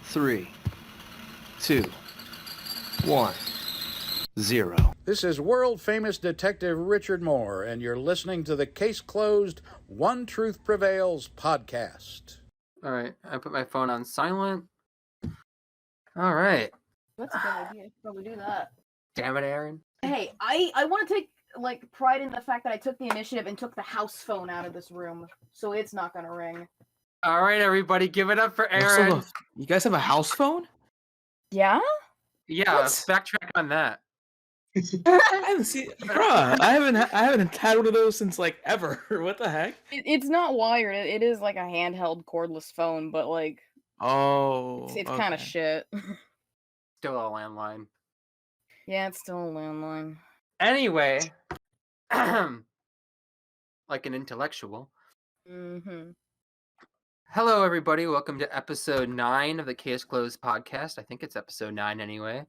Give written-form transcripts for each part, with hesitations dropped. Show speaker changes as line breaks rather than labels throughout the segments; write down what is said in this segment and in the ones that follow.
3, 2, 1, 0.
This is world-famous Detective Richard Moore, and you're listening to the Case Closed One Truth Prevails podcast.
All right, I put my phone on silent. All right.
That's a good idea. I should probably do that.
Damn it, Aaron.
Hey, I want to take pride in the fact that I took the initiative and took the house phone out of this room, so it's not gonna ring.
All right, everybody, give it up for Aaron.
You guys have a house phone?
Yeah?
Yeah,
What?
let's backtrack on that.
I haven't seen, bruh. I haven't had one of those since ever. What the heck?
It's not wired. It is like a handheld cordless phone, but
Oh,
it's kind of shit.
Still a landline.
Yeah, it's still a landline.
Anyway, like an intellectual.
Mm-hmm.
Hello, everybody. Welcome to episode 9 of the Case Closed Podcast. I think it's episode 9 anyway.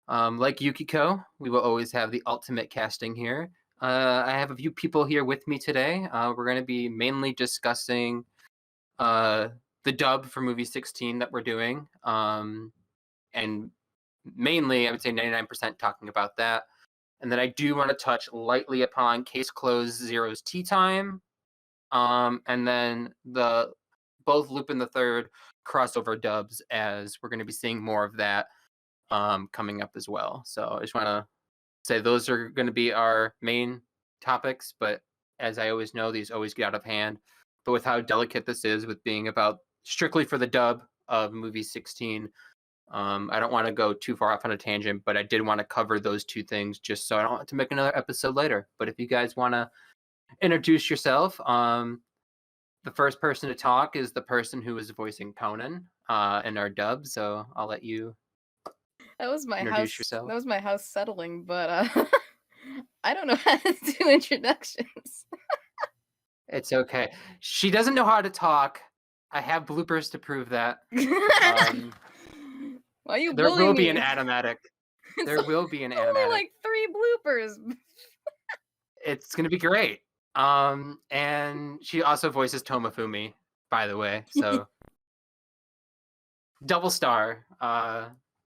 Like Yukiko, we will always have the ultimate casting here. I have a few people here with me today. We're going to be mainly discussing the dub for movie 16 that we're doing. And mainly, I would say 99% talking about that. And then I do want to touch lightly upon Case Closed Zero's Tea Time. And then both Lupin the Third crossover dubs, as we're going to be seeing more of that coming up as well. So I just want to say those are going to be our main topics, but as I always know, these always get out of hand. But with how delicate this is with being about strictly for the dub of movie 16, I don't want to go too far off on a tangent, but I did want to cover those two things just so I don't have to make another episode later. But if you guys want to introduce yourself, the first person to talk is the person who is voicing Conan in our dub, so I'll let you
That was my
introduce
house.
yourself.
That was my house settling, but I don't know how to do introductions.
It's okay. She doesn't know how to talk. I have bloopers to prove that.
Why are you
There
bullying
will
me?
be an animatic. There will be an
Only
animatic.
3 bloopers.
It's gonna be great. And she also voices Tomofumi, by the way. So double star.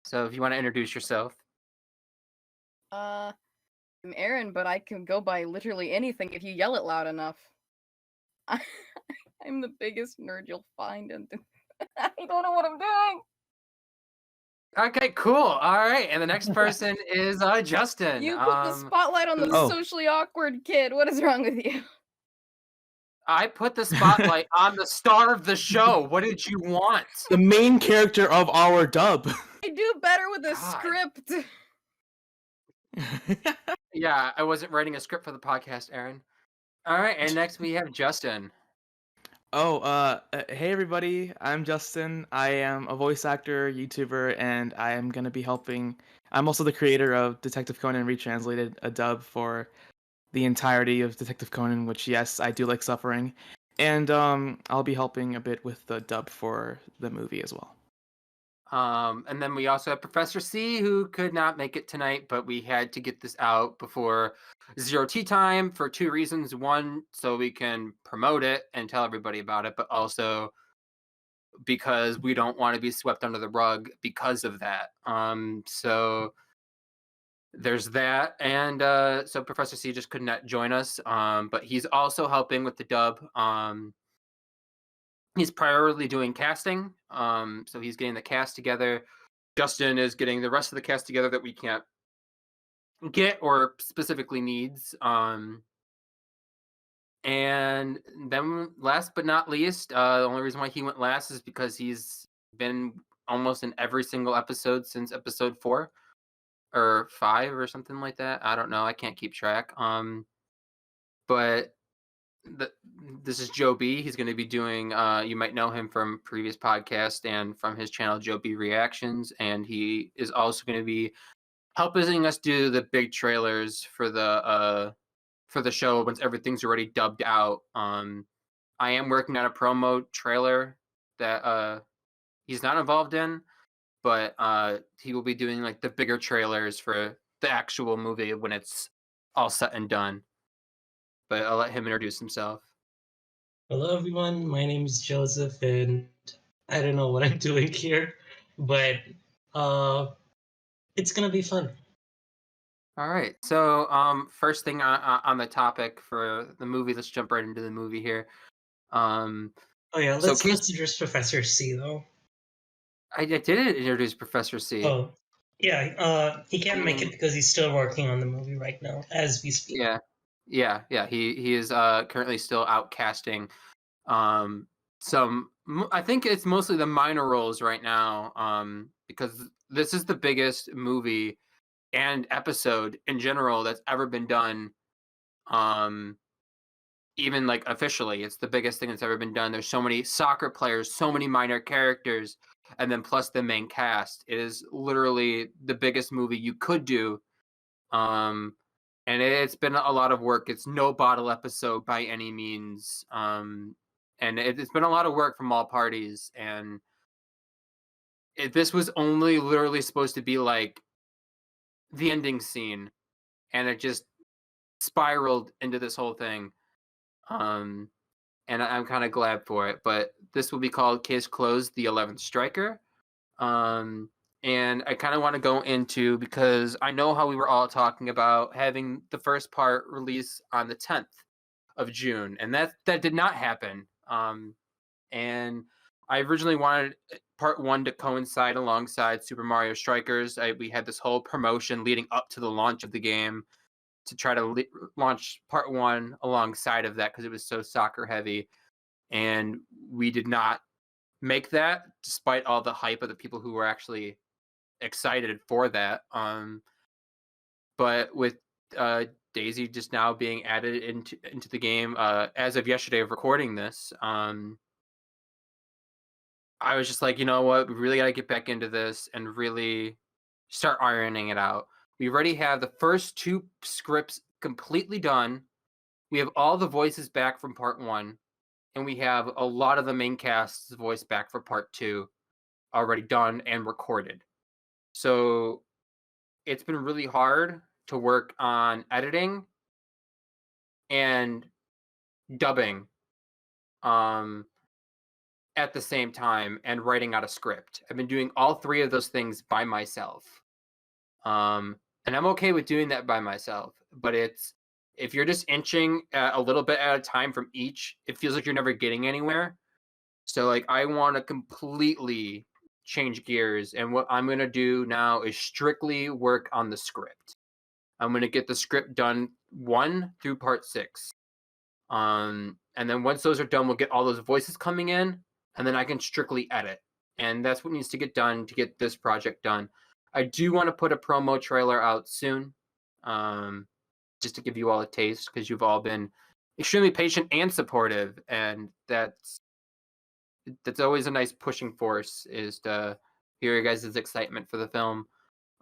So if you want to introduce yourself.
I'm Aaron, but I can go by literally anything if you yell it loud enough. I'm the biggest nerd you'll find, and I don't know what I'm doing.
Okay, cool. All right, and the next person is Justin.
You put the spotlight on the socially awkward kid. What is wrong with you?
I put the spotlight on the star of the show. What did you want?
The main character of our dub.
I do better with a
God.
script.
Yeah, I wasn't writing a script for the podcast, Aaron. All right, and next we have Justin.
Hey everybody, I'm Justin. I am a voice actor, YouTuber, and I am going to be helping. I'm also the creator of Detective Conan Retranslated, a dub for the entirety of Detective Conan, which, yes, I do like suffering. And I'll be helping a bit with the dub for the movie as well.
And then we also have Professor C, who could not make it tonight, but we had to get this out before Zero Tea Time for 2 reasons. One, so we can promote it and tell everybody about it, but also because we don't want to be swept under the rug because of that. So there's that. And so Professor C just could not join us, but he's also helping with the dub. He's primarily doing casting, so he's getting the cast together. Justin is getting the rest of the cast together that we can't get or specifically needs. And then last but not least, the only reason why he went last is because he's been almost in every single episode since episode 4 or 5 or something like that. I don't know. I can't keep track. But this is Joe B. He's going to be doing, you might know him from previous podcasts and from his channel, Joe B Reactions. And he is also going to be helping us do the big trailers for the show once everything's already dubbed out. I am working on a promo trailer that he's not involved in, but he will be doing the bigger trailers for the actual movie when it's all said and done. But I'll let him introduce himself.
Hello, everyone. My name is Joseph, and I don't know what I'm doing here. but it's gonna be fun.
All right. So, first thing on the topic for the movie, let's jump right into the movie here. Um,
Oh yeah,
So
let's
Case-
let's address Professor C though.
I did introduce Professor C.
Oh yeah, he can't make it because he's still working on the movie right now as we speak.
Yeah. He is currently still out casting I think it's mostly the minor roles right now, because this is the biggest movie and episode in general that's ever been done. Even like officially, it's the biggest thing that's ever been done. There's so many soccer players, so many minor characters, and then plus the main cast. It is literally the biggest movie you could do. And it's been a lot of work. It's no bottle episode by any means. And it's been a lot of work from all parties. And this was only literally supposed to be like the ending scene, and it just spiraled into this whole thing. And I'm kind of glad for it. But this will be called Case Closed, the 11th Striker. And I kind of want to go into, because I know how we were all talking about having the first part release on the 10th of June, and that did not happen. And I originally wanted part 1 to coincide alongside Super Mario Strikers. We had this whole promotion leading up to the launch of the game to try to launch part 1 alongside of that because it was so soccer heavy, and we did not make that despite all the hype of the people who were actually excited for that. But with Daisy just now being added into the game as of yesterday of recording this, I was just like, you know what, we really got to get back into this and really start ironing it out. We already have the first 2 scripts completely done. We have all the voices back from part 1, and we have a lot of the main cast's voice back for part 2 already done and recorded. So it's been really hard to work on editing and dubbing at the same time, and writing out a script. I've been doing all 3 of those things by myself. And I'm okay with doing that by myself, but if you're just inching a little bit at a time from each, it feels like you're never getting anywhere. So like I want to completely change gears, and what I'm going to do now is strictly work on the script. I'm going to get the script done 1 through part 6. And then once those are done, we'll get all those voices coming in, and then I can strictly edit. And that's what needs to get done to get this project done. I do want to put a promo trailer out soon, just to give you all a taste, because you've all been extremely patient and supportive, and that's always a nice pushing force, is to hear your guys' excitement for the film.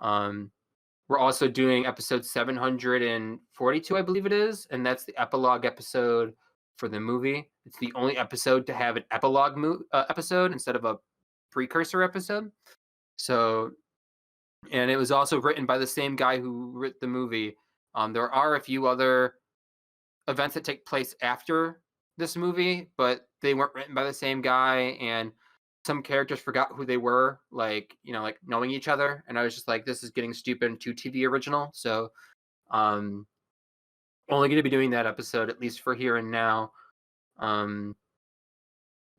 We're also doing episode 742, I believe it is, and that's the epilogue episode for the movie. It's the only episode to have an epilogue episode instead of a precursor episode. So, and it was also written by the same guy who wrote the movie. There are a few other events that take place after this movie, but they weren't written by the same guy, and some characters forgot who they were, like, like knowing each other, and I was just like, this is getting stupid and too TV original. So only going to be doing that episode, at least for here and now.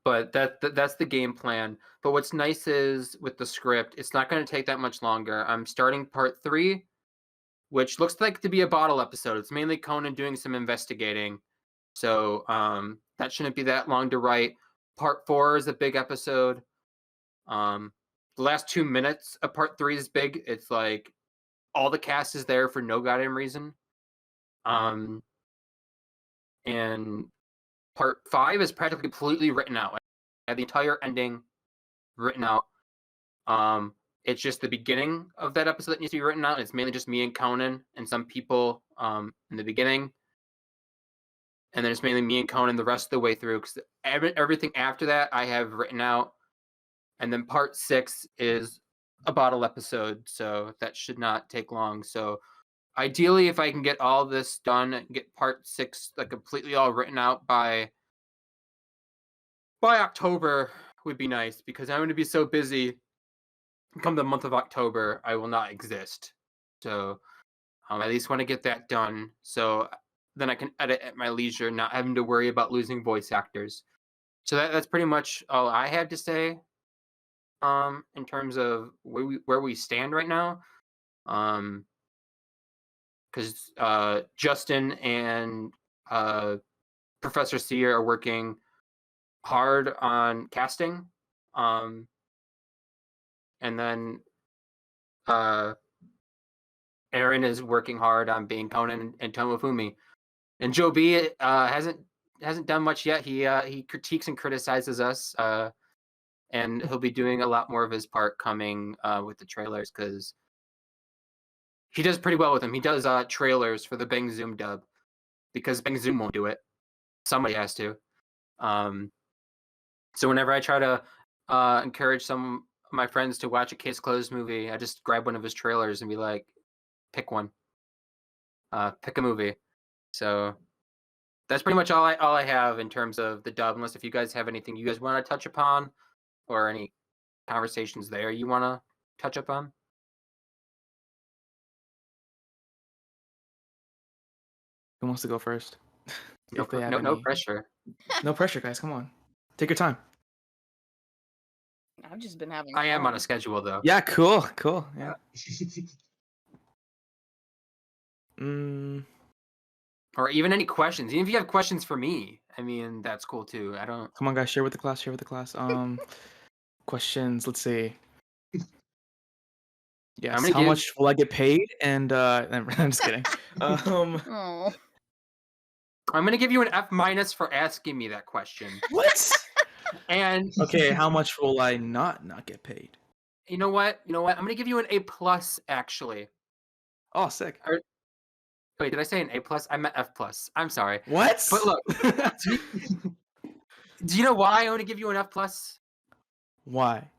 But that's the game plan. But what's nice is with the script, it's not going to take that much longer. I'm starting part 3, which looks like to be a bottle episode. It's mainly Conan doing some investigating, so that shouldn't be that long to write. Part 4 is a big episode. The last 2 minutes of part 3 is big. It's like all the cast is there for no goddamn reason. And part 5 is practically completely written out. I have the entire ending written out. It's just the beginning of that episode that needs to be written out. It's mainly just me and Conan and some people in the beginning. And then it's mainly me and Conan the rest of the way through, because everything after that I have written out. And then part 6 is a bottle episode, so that should not take long. So ideally, if I can get all this done and get part 6 like completely all written out by October, would be nice, because I'm going to be so busy come the month of October, I will not exist. So I at least want to get that done, so then I can edit at my leisure, not having to worry about losing voice actors. So that's pretty much all I had to say. In terms of where we stand right now, because Justin and Professor Sear are working hard on casting, and then Aaron is working hard on being Conan and Tomofumi, and Joe B hasn't done much yet. He critiques and criticizes us, and he'll be doing a lot more of his part coming with the trailers, because he does pretty well with them. He does trailers for the BangZoom dub, because BangZoom won't do it. Somebody has to. So whenever I try to encourage some of my friends to watch a Case Closed movie, I just grab one of his trailers and be like, pick one. Pick a movie. So that's pretty much all I have in terms of the dub, unless if you guys have anything you guys want to touch upon, or any conversations there you want to touch upon.
Who wants to go first?
No,
If they have
no
any-
pressure.
No pressure, guys. Come on. Take your time.
I've just been having.
I am on
fun.
a schedule though.
Yeah, cool. Yeah.
Or even any questions. Even if you have questions for me, I mean, that's cool too. I don't.
Come on, guys. Share with the class. Questions. Let's see. Yes.
gonna
How
give-
much will I get paid? And I'm just kidding.
Oh.
I'm gonna give you an F- for asking me that question.
What?
And
Okay. How much will I not get paid?
you know what? I'm gonna give you an A+ actually.
Oh, sick.
Wait, did I say an A+? I meant F+. I'm sorry.
What?
But look, do you know why I want to give you an F+?
Why?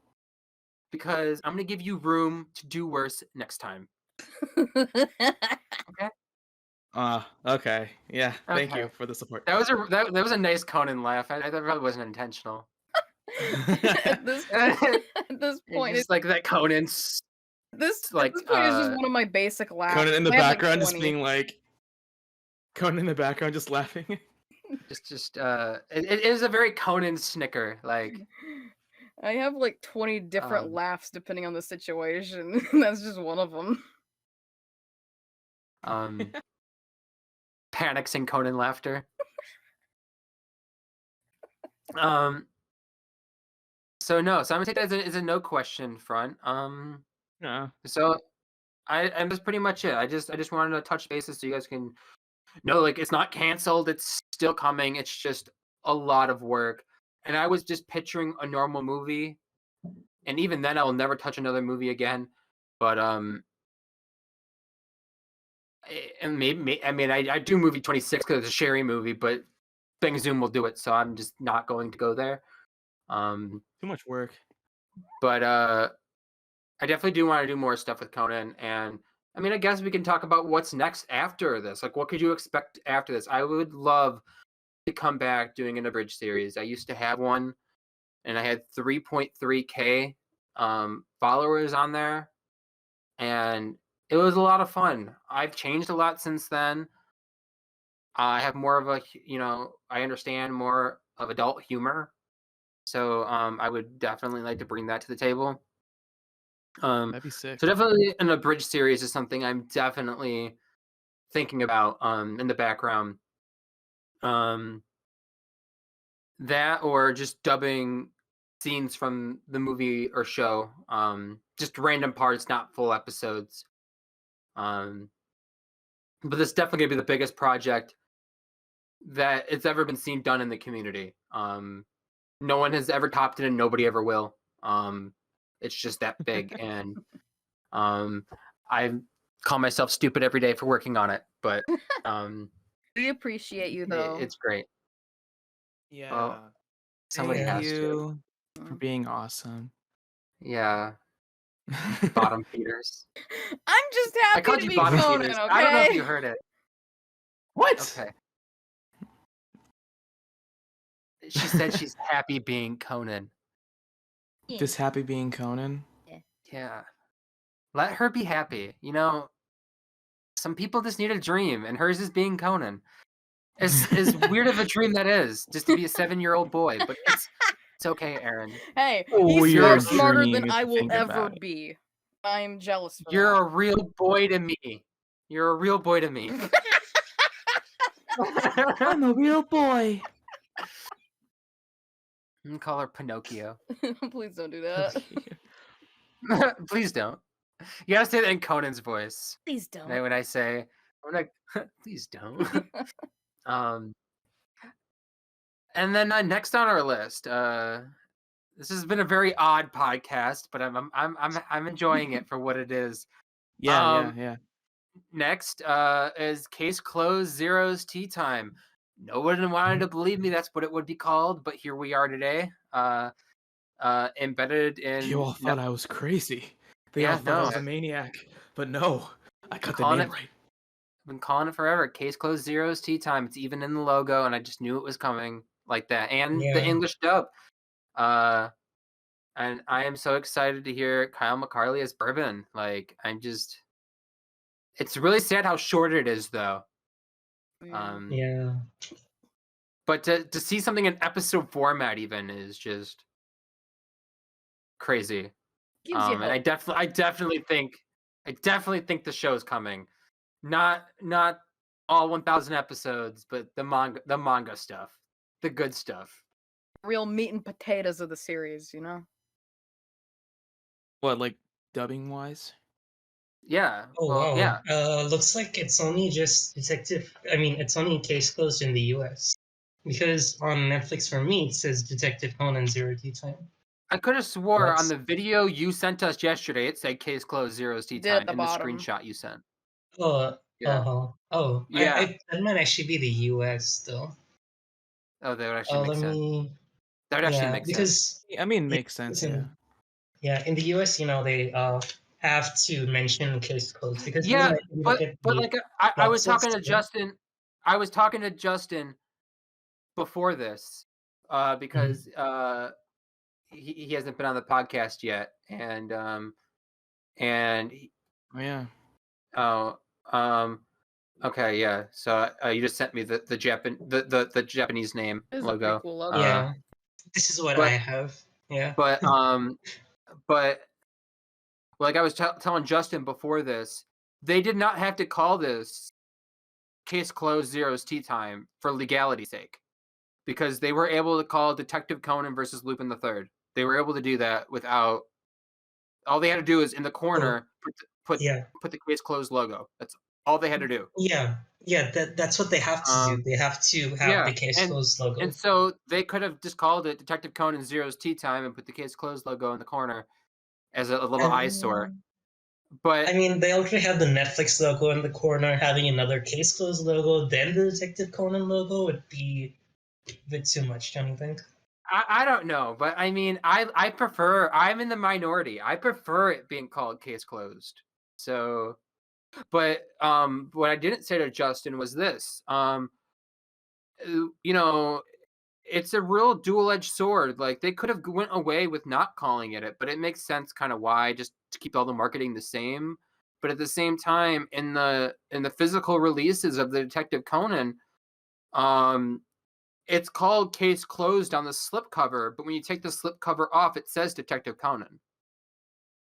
Because I'm gonna give you room to do worse next time.
Okay. Yeah. Thank you
Okay.
for the support.
That was a nice Conan laugh. That probably wasn't intentional.
at this point,
It's like that Conan's
this
like,
point is just one of my basic laughs.
Conan in the
I have, like,
background just
20.
being like. Conan in the background just laughing.
it is a very Conan snicker. Like,
I have like 20 different laughs depending on the situation. That's just one of them.
panics and Conan laughter. So I'm gonna take that as a no question front.
No.
So and that's pretty much it. I just wanted to touch bases so you guys can know, like, it's not canceled. It's still coming. It's just a lot of work. And I was just picturing a normal movie, and even then, I will never touch another movie again. But and maybe I mean I do movie 26 because it's a Sherry movie, but BangZoom will do it, so I'm just not going to go there.
Too much work.
But I definitely do want to do more stuff with Conan, and I mean, I guess we can talk about what's next after this. Like, what could you expect after this? I would love to come back doing an abridged series. I used to have one, and I had 3.3K followers on there, and it was a lot of fun. I've changed a lot since then. I have more of a, I understand more of adult humor. So I would definitely like to bring that to the table.
That'd be sick.
So definitely an abridged series is something I'm definitely thinking about in the background. That or just dubbing scenes from the movie or show, just random parts, not full episodes. But this definitely gonna be the biggest project that it's ever been seen done in the community. No one has ever topped it, and nobody ever will. It's just that big, and I call myself stupid every day for working on it. But
We appreciate you though.
it's great.
Yeah.
Well, somebody
Thank
has to.
you for being awesome.
Yeah, bottom feeders.
I'm just
I
happy
called
to
you
be
bottom
Conan,
feeders.
okay?
I don't know if you heard it.
What?
Okay. She said she's happy being Conan.
Just happy being Conan.
Yeah. Let her be happy. You know, some people just need a dream, and hers is being Conan. As weird of a dream that is, just to be a 7-year-old boy, but it's okay, Aaron.
Hey,
A
he's
weird
far smarter
dream
than
if
I
you
will
think
ever
about it.
be. I'm jealous for
You're
that.
a real boy to me. You're a real boy to me.
I'm a real boy.
Call her Pinocchio.
Please don't do that.
Please don't. You gotta say that in Conan's voice.
Please don't.
When I say, I'm like, please don't. And then next on our list, this has been a very odd podcast, but I'm enjoying it for what it is.
Yeah.
Next is Case Closed Zero's Tea Time. No one wanted to believe me that's what it would be called, but here we are today. Embedded in.
You all thought I was crazy. They
Yeah,
all thought I
no.
was a maniac. But no, I got the
calling
name
it-
right.
I've been calling it forever. Case Closed Zero's Tea Time. It's even in the logo, and I just knew it was coming like that. And the
Yeah.
English dub. And I am so excited to hear Kyle McCarley as Bourbon. Like, it's really sad how short it is, though.
Yeah.
But to see something in episode format even is just crazy.
Gives you
And I definitely think the show's coming. Not all 1,000 episodes, but the manga stuff, the good stuff.
real meat and potatoes of the series, you know?
What, like dubbing wise?
Yeah.
Oh
well,
wow.
yeah.
Looks like it's only just it's only Case Closed in the US. Because on Netflix for me it says Detective Conan Zero Tea Time.
I could have swore
That's-
on the video you sent us yesterday it said Case Closed Zero's Tea
Did
Time
at the
in
bottom.
the screenshot you sent.
Oh,
Yeah.
Oh,
Yeah.
that might actually be the US though.
Oh, that would actually make sense. That would actually make sense.
because
I mean, makes sense, yeah.
Yeah, in the US, they have to mention Case Closed because
Yeah,
if you
but
look at
like
the
I was
box
talking to
list,
Justin. I was talking to Justin before this because he hasn't been on the podcast yet, and he,
Oh yeah.
okay, yeah. So you just sent me the Japanese name
It is a pretty
logo.
cool logo.
yeah, this is what I have. Yeah,
But like I was telling Justin before this, they did not have to call this Case Closed Zero's Tea Time for legality's sake, because they were able to call Detective Conan versus Lupin the Third. They were able to do that without. All they had to do is in the corner put the Case Closed logo. That's all they had to do.
that's what they have to do. They have to have the Case Closed logo.
And so they could have just called it Detective Conan Zero's Tea Time and put the Case Closed logo in the corner as a little eyesore. But
I mean, they already have the Netflix logo in the corner. Having another Case Closed logo, then the Detective Conan logo would be a bit too much, don't you think?
I don't know. But I mean, I prefer. I'm in the minority. I prefer it being called Case Closed. So, but what I didn't say to Justin was this. It's a real dual-edged sword. Like, they could have went away with not calling it, but it makes sense kind of why, just to keep all the marketing the same. But at the same time, in the physical releases of the Detective Conan, it's called Case Closed on the slipcover, but when you take the slipcover off, it says Detective Conan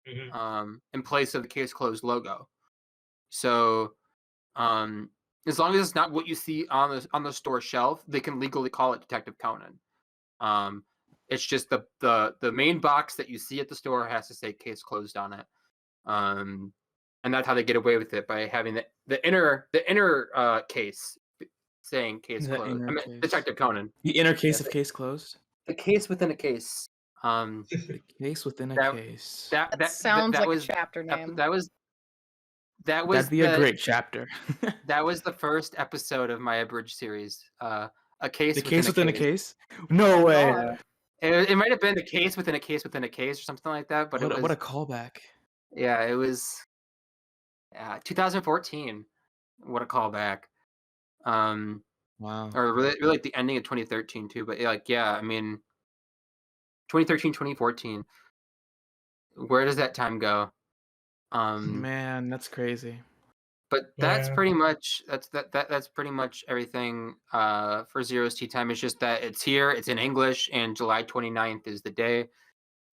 in place of the Case Closed logo. So as long as it's not what you see on the store shelf, they can legally call it Detective Conan. It's just the main box that you see at the store has to say Case Closed on it. And that's how they get away with it, by having the inner case saying Case
The
Closed.
inner
I mean,
case.
Detective Conan.
The inner case of Case Closed?
The case within a case.
The case within a
That-
case.
That sounds like
was
a chapter name.
that was
That'd be a great chapter.
That was the first episode of my abridged series. A case.
The case within a case? No way.
God. It might have been the case within a case within a case or something like that. But
What a callback.
Yeah, it was 2014. What a callback.
Wow.
Or really like the ending of 2013 too. But I mean, 2013, 2014. where does that time go?
Man, that's crazy.
But that's
Yeah.
pretty much that's pretty much everything for Zero's Tea Time. It's just that it's here, it's in English, and July 29th is the day.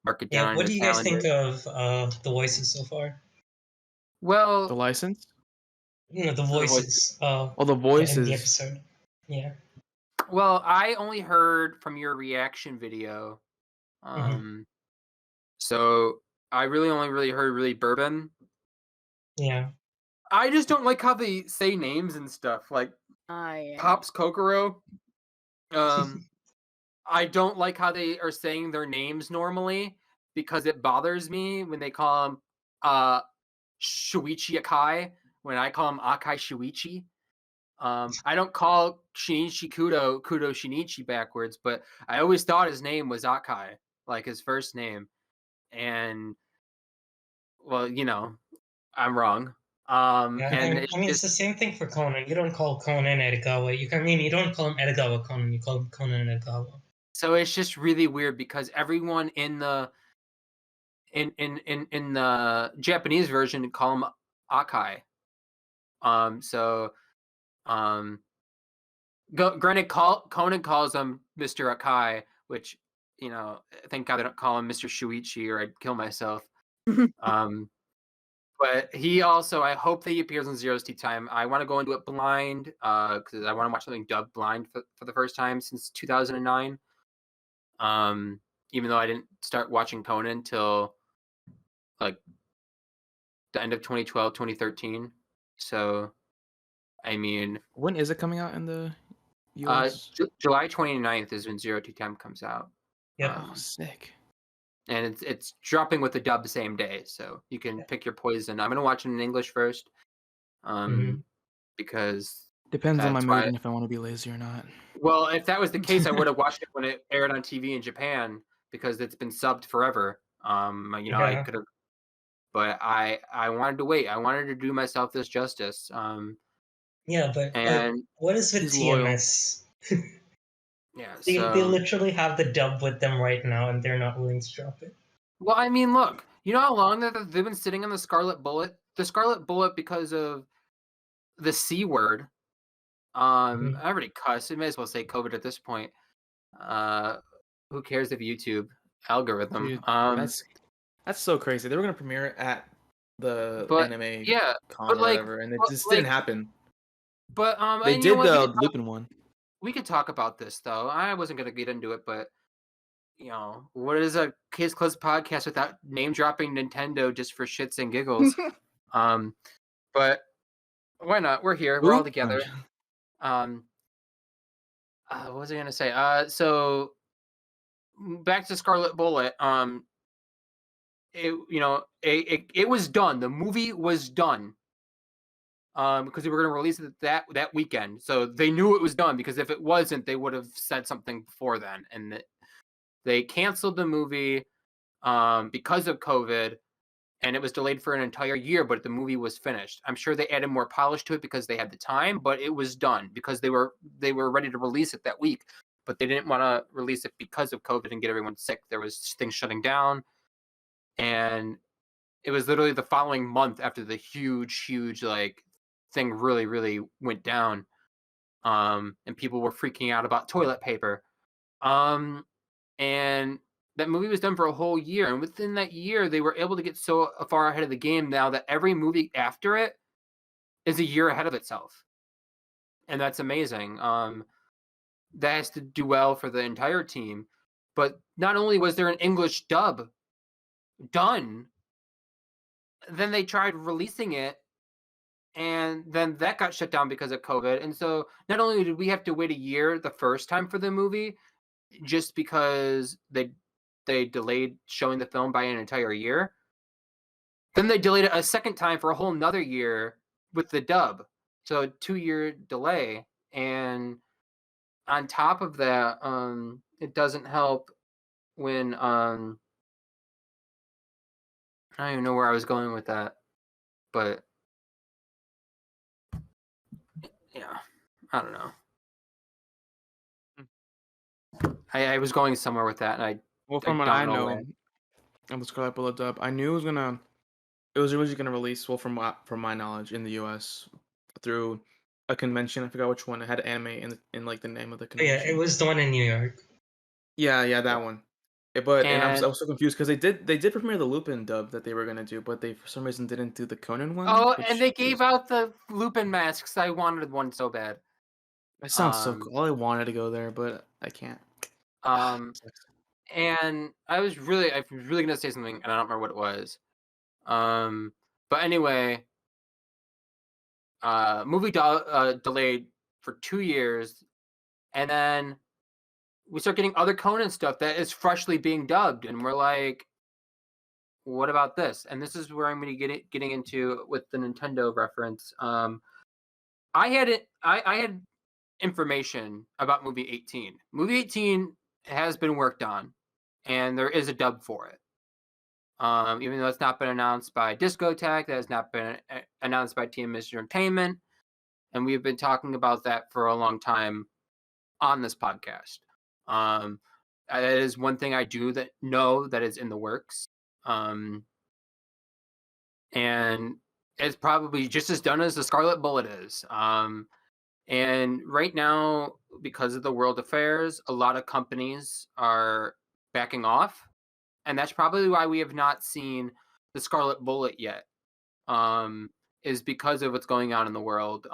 Mark it down
Yeah,
on
what
your
do you guys think
calendar.
of the voices so far?
The
Well,
license?
The
the voice.
voices
Oh, the
in the
voices.
episode. Yeah.
Well, I only heard from your reaction video.
Mhm.
So I only really heard Bourbon.
Yeah.
I just don't like how they say names and stuff, like
I
Pops Kokoro. Um, I don't like how they are saying their names normally because it bothers me when they call him Shuichi Akai when I call him Akai Shuichi. I don't call Shinichi Kudo Shinichi backwards, but I always thought his name was Akai, like his first name. And well, I'm wrong.
Yeah,
And it's
I mean, it's
just
the same thing for Conan. You don't call Conan Edogawa. You don't call him Edogawa Conan. You call him Conan Edogawa.
so it's just really weird because everyone in the in the Japanese version call him Akai. So um, granted, Conan calls him Mr. Akai, which thank God they don't call him Mr. Shuichi, or I'd kill myself. Um, but he also, I hope that he appears in Zero's Tea Time. I want to go into it blind because I want to watch something dubbed blind for the first time since 2009. Even though I didn't start watching Conan till like the end of 2012, 2013. So, I mean,
When is it coming out in the US?
July 29th is when Zero Tea Time comes out.
Yep.
Oh, sick.
And it's dropping with the dub the same day, so you can pick your poison. I'm gonna watch it in English first,
Mhm.
because
Depends on my
that's
mood
why.
and if I want to be lazy or not.
Well, if that was the case, I would have watched it when it aired on TV in Japan because it's been subbed forever. I
Yeah.
could have, but I wanted to wait. I wanted to do myself this justice.
Yeah, but
And
what is with
He's loyal.
TMS?
yeah,
They
so
literally have the dub with them right now, and they're not willing to drop it.
well, I mean, look, you know how long that they've been sitting on the Scarlet Bullet? The Scarlet Bullet because of the C word.
Mhm.
I already cussed. I may as well say COVID at this point. Who cares if YouTube algorithm?
Dude, that's so crazy. They were gonna premiere it at the
But
anime
yeah,
con
but
or whatever, and it
but
just
like,
didn't happen. They
and you know
did
what?
the Lupin one.
We could talk about this though. I wasn't gonna get into it, but what is a Case Closed podcast without name dropping Nintendo just for shits and giggles? But why not? We're here. We're all
Who?
together. What was I gonna say? So back to Scarlet Bullet. It was done. The movie was done. Because they were going to release it that weekend, so they knew it was done. Because if it wasn't, they would have said something before then, and they canceled the movie because of COVID, and it was delayed for an entire year. But the movie was finished. I'm sure they added more polish to it because they had the time, but it was done because they were ready to release it that week, but they didn't want to release it because of COVID and get everyone sick. There was things shutting down, and it was literally the following month after the huge like thing really went down, and people were freaking out about toilet paper, and that movie was done for a whole year, and within that year they were able to get so far ahead of the game now that every movie after it is a year ahead of itself, and that's amazing. That has to do well for the entire team. But not only was there an English dub done, then they tried releasing it, and then that got shut down because of COVID. And so not only did we have to wait a year the first time for the movie, just because they delayed showing the film by an entire year, then they delayed it a second time for a whole nother year with the dub. So a 2-year delay. And on top of that, it doesn't help when I don't even know where I was going with that, but yeah, I don't know. I was going somewhere with that, and
Well,
I
from what
don't
I
know
know,
where.
of the Scarlet Bullet dub. I knew it was originally gonna release, well, from my knowledge, in the U.S. through a convention. I forgot which one. It had anime in like the name of the
Oh, yeah, it
convention.
was the one in New York.
Yeah, that one. I
And
was so confused because they did premiere the Lupin dub that they were gonna do, but they for some reason didn't do the Conan one,
oh, and
which
they gave
was
out the Lupin masks. I wanted one so bad.
that sounds so
Um,
cool. I wanted to go there, but I can't.
um,
Sucks.
and I was really gonna say something, and I don't remember what it was. But anyway, movie delayed for 2 years, and then we start getting other Conan stuff that is freshly being dubbed, and we're like, what about this? And this is where I'm going to getting into with the Nintendo reference. I had information about movie 18. Movie 18 has been worked on, and there is a dub for it. Even though it's not been announced by Discotech, that has not been announced by TMS Entertainment, and we've been talking about that for a long time on this podcast. That is one thing I do that know that is in the works. And it's probably just as done as the Scarlet Bullet is. And right now, because of the world affairs, a lot of companies are backing off, and that's probably why we have not seen the Scarlet Bullet yet. Is because of what's going on in the world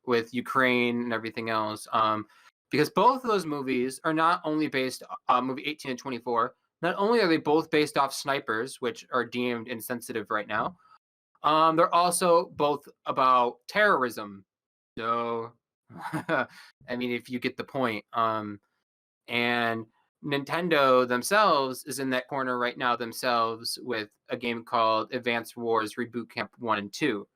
with Ukraine and everything else. Because both of those movies are not only based movie 18 and 24. Not only are they both based off snipers, which are deemed insensitive right now, they're also both about terrorism. So, I mean, if you get the point. And Nintendo themselves is in that corner right now themselves with a game called Advanced Wars Reboot Camp 1 and 2.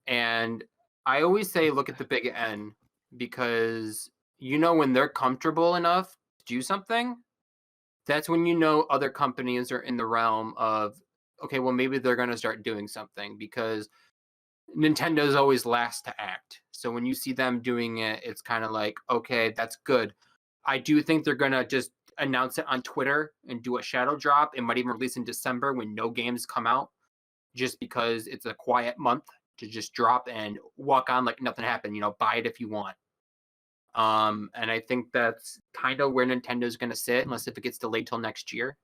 And I always say look at the big N, because when they're comfortable enough to do something, that's when other companies are in the realm of, okay, well, maybe they're going to start doing something, because Nintendo's always last to act. So when you see them doing it, it's kind of like, okay, that's good. I do think they're going to just announce it on Twitter and do a shadow drop. It might even release in December when no games come out, just because it's a quiet month to just drop and walk on like nothing happened. Buy it if you want. And I think that's kind of where Nintendo's going to sit, unless if it gets delayed till next year,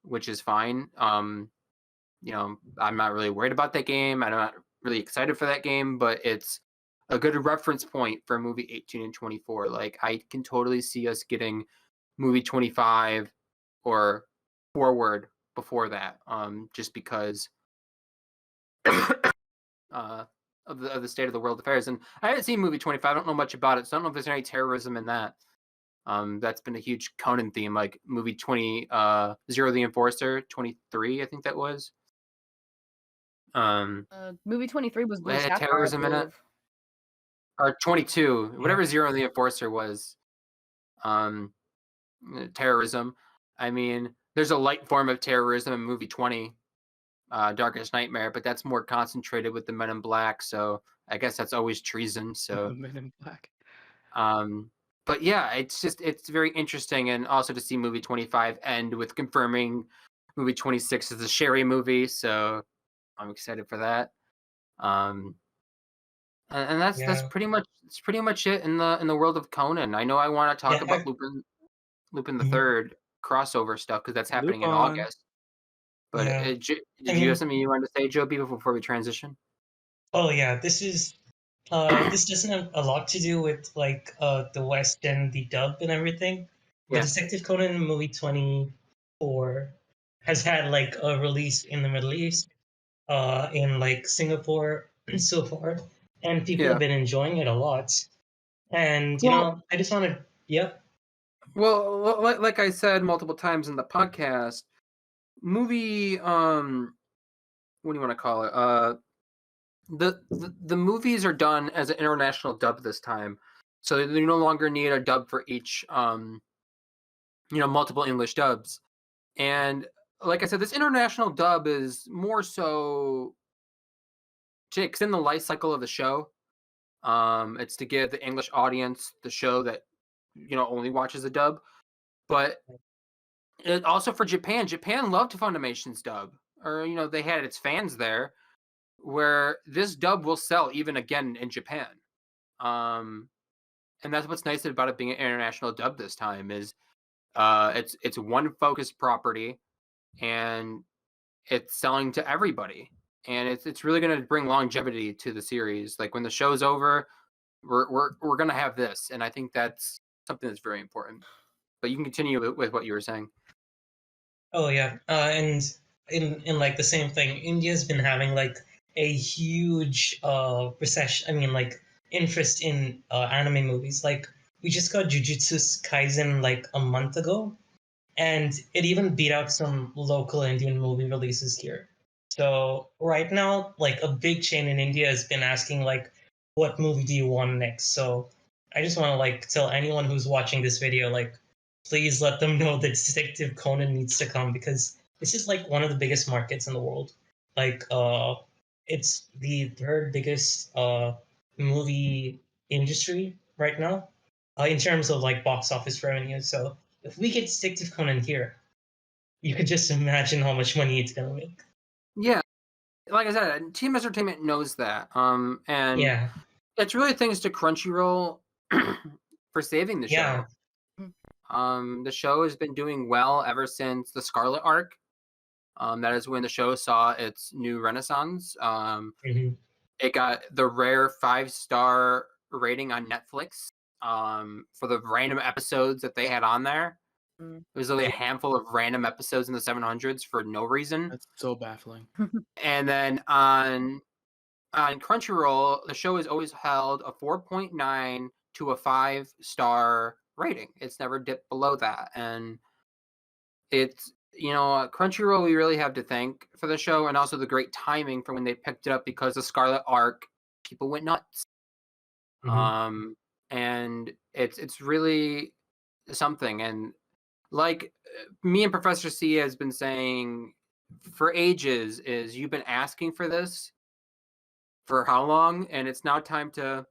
which is fine. I'm not really worried about that game. I'm not really excited for that game, but it's a good reference point for movie 18 and 24. Like, I can totally see us getting movie 25 or forward before that, just because of the state of the world affairs. And I haven't seen movie 25. I don't know much about it, so I don't know if there's any terrorism in that. That's been a huge Conan theme, like movie 20, Zero the Enforcer, 23, I think that was.
Movie 23 was Blue
Had
Sapphire,
terrorism
I
in it.
believe.
Or 22, whatever Zero the Enforcer was. Terrorism. I mean, there's a light form of terrorism in movie 20, Darkest Nightmare, but that's more concentrated with the Men in Black, so I guess that's always treason. So
Men in Black.
but yeah, it's very interesting, and also to see movie 25 end with confirming movie 26 is a Sherry movie, so I'm excited for that. And that's pretty much it in the world of Conan. I know I want to talk about Lupin the Third crossover stuff, because that's happening in
Lupin.
August. But
Yeah.
did you have something you wanted to say, Joby, before we transition?
Oh yeah, this doesn't have a lot to do with like the West and the dub and everything. But
Yeah.
Detective Conan movie 24 has had like a release in the Middle East, in like Singapore so far, and people have been enjoying it a lot. And I just want to, yep.
Well, like I said multiple times in the podcast, movie what do you want to call it? The movies are done as an international dub this time, so they no longer need a dub for each multiple English dubs. And like I said, this international dub is more so to extend the life cycle of the show. It's to give the English audience the show that only watches the dub. But also for Japan, Japan loved Funimation's dub, or they had its fans there. Where this dub will sell even again in Japan, and that's what's nice about it being an international dub this time is, it's one focused property, and it's selling to everybody, and it's really going to bring longevity to the series. Like when the show's over, we're going to have this, and I think that's something that's very important. But you can continue with what you were saying.
Oh yeah, and in like the same thing, India's been having like a huge recession. I mean, like interest in anime movies. Like we just got Jujutsu Kaisen like a month ago, and it even beat out some local Indian movie releases here. So right now, like a big chain in India has been asking like, what movie do you want next? So I just want to like tell anyone who's watching this video like, please let them know that Detective Conan needs to come because this is like one of the biggest markets in the world. Like it's the third biggest movie industry right now in terms of like box office revenue. So if we get Detective Conan here, you could just imagine how much money it's gonna make.
Yeah, like I said, TMS Entertainment knows that, and
Yeah,
it's really thanks to Crunchyroll for saving the
yeah.
show. The show has been doing well ever since the Scarlet arc. That is when the show saw its new renaissance.
hmm
It got the rare 5-star rating on Netflix for the random episodes that they had on there.
Mm.
It was only a handful of random episodes in the 700s for no reason.
That's so baffling.
And then on Crunchyroll, the show has always held a 4.9 to a 5-star rating. It's never dipped below that. And it's, Crunchyroll we really have to thank for the show, and also the great timing for when they picked it up, because the Scarlet arc, people went nuts.
hmm
And it's really something. And like me and Professor C has been saying for ages, is you've been asking for this for how long, and it's now time to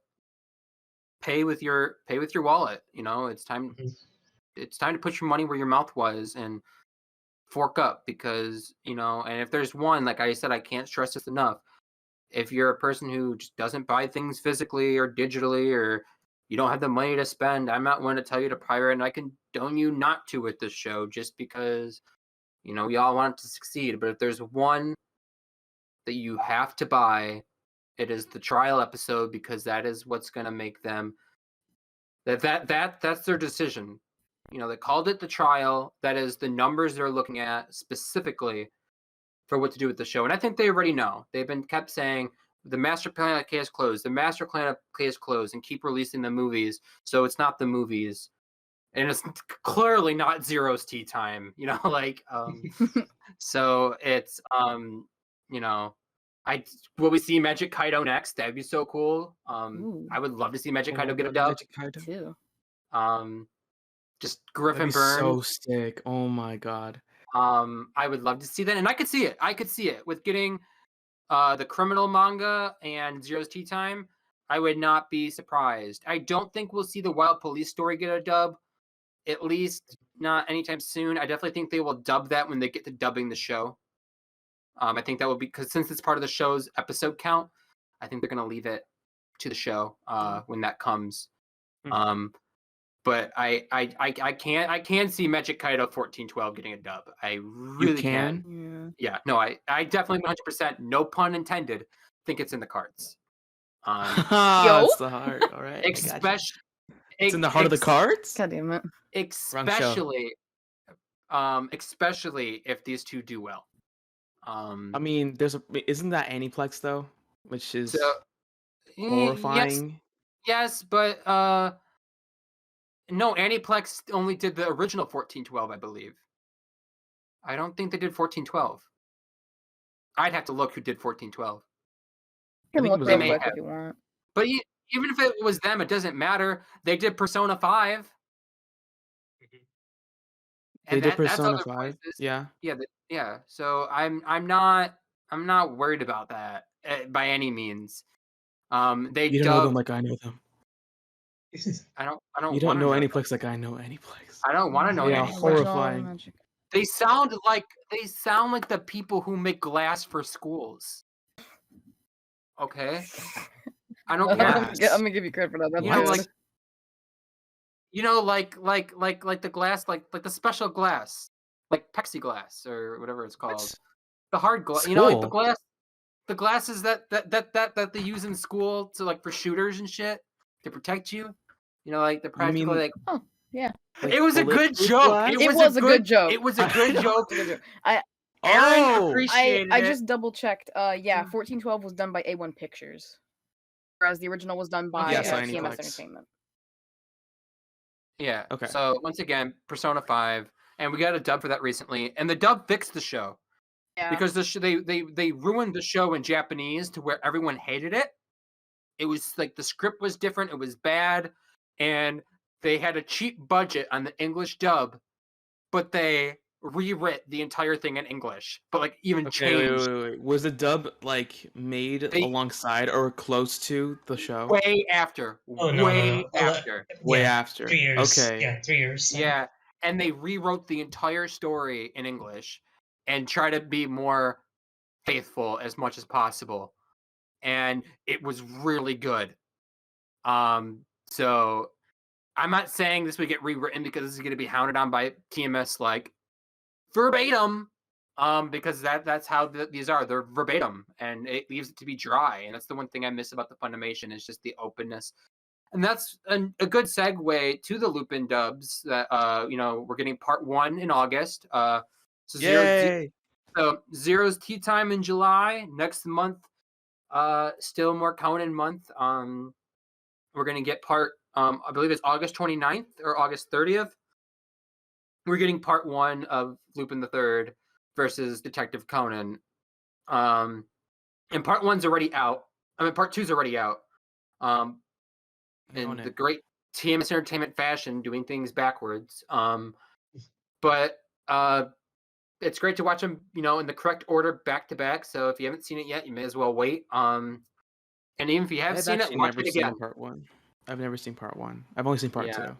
pay with your wallet. It's time to put your money where your mouth was and fork up, because and if there's one, like I said, I can't stress this enough, if you're a person who just doesn't buy things physically or digitally, or you don't have the money to spend, I'm not one to tell you to pirate, and I condone you not to with this show, just because we all want it to succeed. But if there's one that you have to buy, it is the trial episode, because that is what's going to make them that's their decision. They called it the trial. That is the numbers they're looking at specifically for what to do with the show. And I think they already know. They've been kept saying the master plan of Case Closed, the master plan of Case Closed, and keep releasing the movies. So it's not the movies. And it's clearly not Zero's Tea Time, so it's will we see Magic Kaido next? That'd be so cool.
Ooh.
I would love to see Magic
Oh,
Kaido get a dub.
Magic Kaido?
Too.
Just
That'd
Griffin
be
Burns.
so sick. Oh my god.
I would love to see that, and I could see it with getting the Criminal manga and Zero's Tea Time. I would not be surprised. I don't think we'll see the Wild Police story get a dub, at least not anytime soon. I definitely think they will dub that when they get to dubbing the show. I think that will be, because since it's part of the show's episode count, I think they're going to leave it to the show when that comes. But I can see Magic Kaido 1412 getting a dub. I really can.
Yeah.
Yeah, no, I definitely 100%, no pun intended, think it's in the cards.
It's the heart. All right.
Especially,
it's in the heart of the cards?
God damn it.
Especially if these two do well.
I mean, isn't that Aniplex though, which is horrifying?
Yes, but no, Aniplex only did the original 1412, I believe. I don't think they did 1412. I'd have to look who did 1412.
You can look
was
real
only-
quick if you want.
But even if it was them, it doesn't matter. They did Persona 5.
They did
that's
Persona
other
5.
places.
Yeah.
Yeah. So I'm not worried about that by any means. They
You don't know them like I know them.
I don't
You don't
wanna
know
them.
Aniplex like I know Aniplex.
I don't want to know
They are
Aniplex.
horrifying.
They sound like the people who make glass for schools. Okay, I don't
I'm
care.
gonna give you credit for that. That's
You know,
good.
like like the glass, like the special glass, like plexiglass or whatever it's called.
What?
The hard glass. You know, like
School?
the glasses that they use in school to like for shooters and shit to protect you. You know, like the
You mean
practical like.
Oh, yeah.
like
It was a good
bulletproof
joke.
glass?
It was a good joke.
It was a good joke.
It was a good joke. I
Aaron
Oh!
appreciated
I
it.
just double checked. Yeah, 1412 was done by A1 Pictures, whereas the original was done by
Yes,
TMS
Aniplex.
Entertainment.
Yeah.
Okay.
So once again, Persona 5, and we got a dub for that recently, and the dub fixed the show
Yeah.
because they ruined the show in Japanese to where everyone hated it. It was like the script was different, it was bad, and they had a cheap budget on the English dub, but they rewrit the entire thing in English, but like even
Okay,
changed
wait. Was the dub like made
They-
alongside or close to the show?
way after.
Oh, no,
way
no.
after.
Way
Yeah,
after.
3 years.
Okay.
Yeah, 3 years.
Yeah, and they rewrote the entire story in English and try to be more faithful as much as possible. And it was really good. So I'm not saying this would get rewritten because this is going to be hounded on by TMS like verbatim. Because that's how these are. They're verbatim, and it leaves it to be dry. And that's the one thing I miss about the Funimation is just the openness. And that's a good segue to the Lupin dubs that we're getting part 1 in August. So
Yay!
Zero's Tea Time in July. Next month, still more Conan month. We're gonna get part I believe it's August 29th or August 30th. We're getting part 1 of Lupin the Third versus Detective Conan. And part 1's already out. I mean part 2's already out. In the great TMS Entertainment fashion, doing things backwards. But it's great to watch them, in the correct order, back to back. So if you haven't seen it yet, you may as well wait. And even if you have
I've
seen it,
actually
watch
never
it
seen
again.
part 1. I've never seen part 1. I've only seen part
Yeah.
2,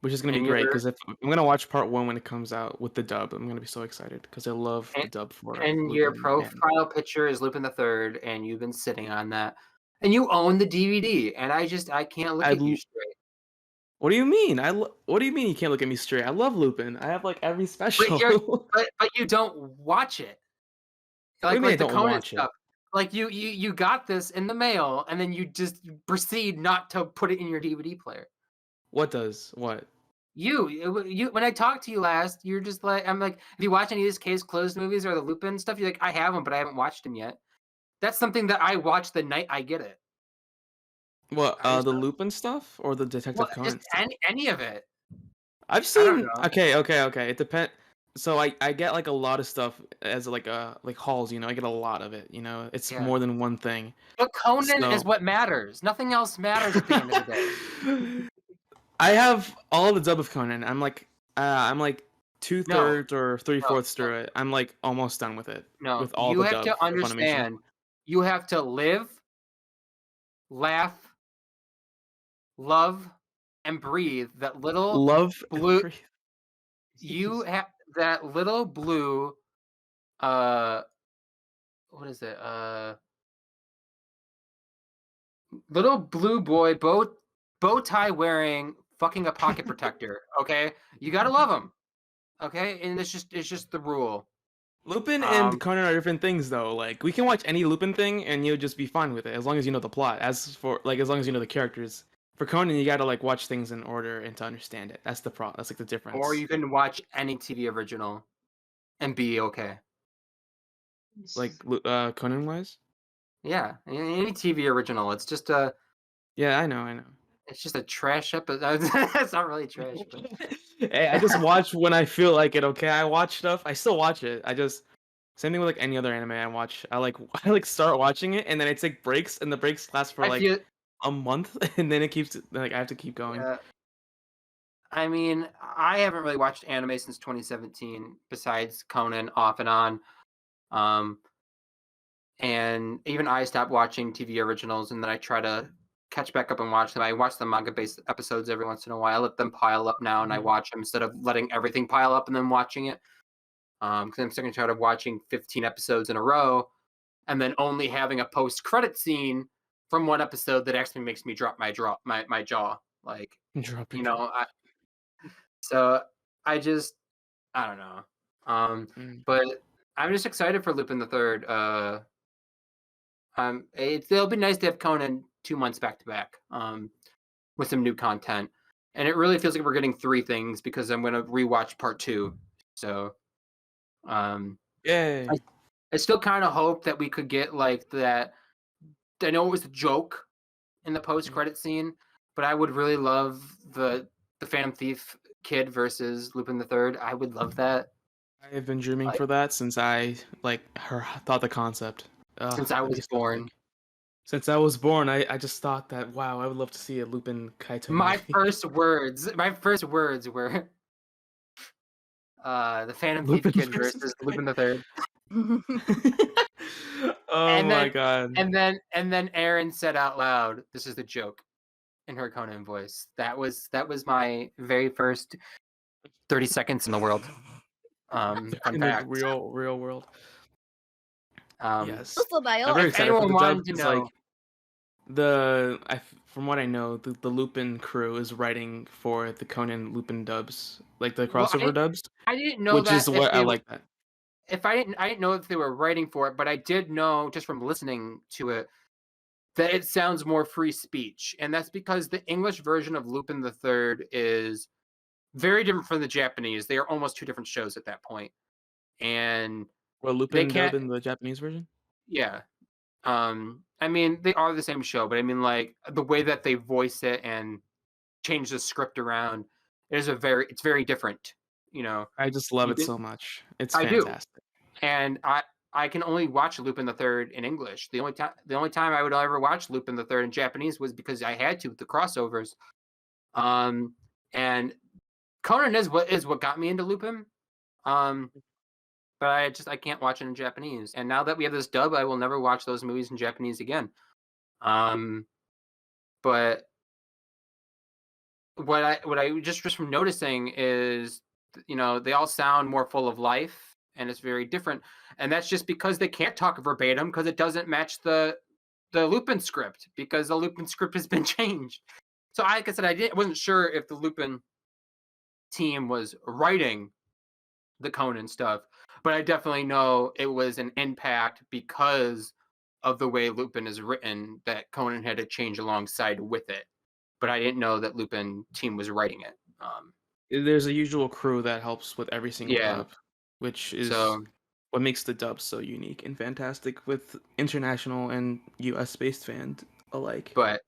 which is gonna
And
be great
you're-
because if I'm gonna watch part 1 when it comes out with the dub, I'm gonna be so excited because I love the dub for.
And your
Lupin
profile picture is Lupin the Third, and you've been sitting on that, and you own the DVD, and I can't look
I
at you
l-
straight.
What do you mean? What do you mean you can't look at me straight? I love Lupin. I have like every special.
But you don't watch it.
What do you mean I
Like the
don't
Conan
watch it?
stuff. Like you got this in the mail, and then you just proceed not to put it in your DVD player.
What does what?
You when I talked to you last, you're just like, I'm like, have you watched any of these Case Closed movies or the Lupin stuff? You're like, I haven't, but I haven't watched them yet. That's something that I watch the night I get it.
What?
I just
The
don't-
Lupin stuff or the Detective
Well,
Conan
just
stuff?
any of it.
I've
I don't
seen.
know.
Okay. It depends. So I get like a lot of stuff as like hauls. I get a lot of it. It's
Yeah.
more than one thing.
But Conan is
So-
what matters. Nothing else matters at the end of the day.
I have all the dub of Conan. I'm like 2/3 or 3/4 through it. I'm like almost done with it.
No,
with all
you
the
have
dub
to
for Funimation.
understand. You have to live, laugh, love, and breathe that little
Love
blue-
Free-
you have that little blue what is it, little blue boy bow tie wearing fucking a pocket protector. Okay, you gotta love him. Okay, and it's just the rule.
Lupin
Um,
and Conan are different things though. Like we can watch any Lupin thing and you'll just be fine with it as long as you know the plot. As long as you know the characters. For Conan, you gotta like watch things in order and to understand it. That's the That's like the difference.
Or you can watch any TV original and be okay.
like Conan wise.
Yeah, any TV original. It's just a
Yeah, I know.
it's just a trash episode. It's not really trash, but
Hey, I just watch when I feel like it. Okay, I watch stuff. I still watch it. Same thing with like any other anime I watch. I like start watching it and then I take breaks and the breaks last for
I
like
feel
a month and then it keeps like I have to keep going.
I mean, I haven't really watched anime since 2017, besides Conan off and on. And even I stopped watching TV originals, and then I try to catch back up and watch them. I watch the manga-based episodes every once in a while. I let them pile up now, and I watch them instead of letting everything pile up and then watching it. Because I'm sick and tired of watching 15 episodes in a row, and then only having a post-credit scene from one episode that actually makes me drop my jaw. Like,
Drop
you
your
know, so I don't know.
Mm.
But I'm just excited for Lupin the Third. It'll be nice to have Conan 2 months back to back, with some new content, and it really feels like we're getting 3 things because I'm gonna rewatch part 2. So,
Yay.
I still kind of hope that we could get like that. I know it was a joke in the post-credit scene, but I would really love the Phantom Thief kid versus Lupin the Third. I would love that.
I have been dreaming
Like,
for that since I thought the concept.
since I
That'd be
was
so
born.
sick. Since I was born, I just thought that wow, I would love to see a Lupin Kaito
My
movie.
first words were the Phantom Thief
Lupin
kid
versus
versus Lupin the Third.
Oh
And
my
then
god.
and then Aaron said out loud, "This is the joke," in her Conan voice. That was my very first 30 seconds in the world. Fun
In the
fact.
real world. Yes.
Also by
I'm
all.
very
If
excited for
anyone
the dub
wanted to
because
know,
from what I know, the Lupin crew is writing for the Conan Lupin dubs, like the
well,
crossover dubs,
I didn't know
which is
that if
what I
they
like that.
I didn't know if they were writing for it, but I did know just from listening to it that it sounds more free speech, and that's because the English version of Lupin the Third is very different from the Japanese. They are almost 2 different shows at that point, and
Well,
they
Lupin dub
can't.
in the Japanese version.
Yeah, I mean they are the same show, but I mean like the way that they voice it and change the script around is it's very different. You know,
I just love
you
it
did,
so much. It's
I do.
fantastic.
And I can only watch Lupin the Third in English. The only time I would ever watch Lupin the Third in Japanese was because I had to with the crossovers. And Conan is what got me into Lupin. But I can't watch it in Japanese. And now that we have this dub, I will never watch those movies in Japanese again. But what I just from noticing is, they all sound more full of life, and it's very different. And that's just because they can't talk verbatim because it doesn't match the Lupin script, because the Lupin script has been changed. So like I said, wasn't sure if the Lupin team was writing the Conan stuff, but I definitely know it was an impact because of the way Lupin is written that Conan had to change alongside with it. But I didn't know that Lupin team was writing it.
There's a usual crew that helps with every single
Yeah.
dub, which is
So,
what makes the dub so unique and fantastic with international and US based fans alike.
but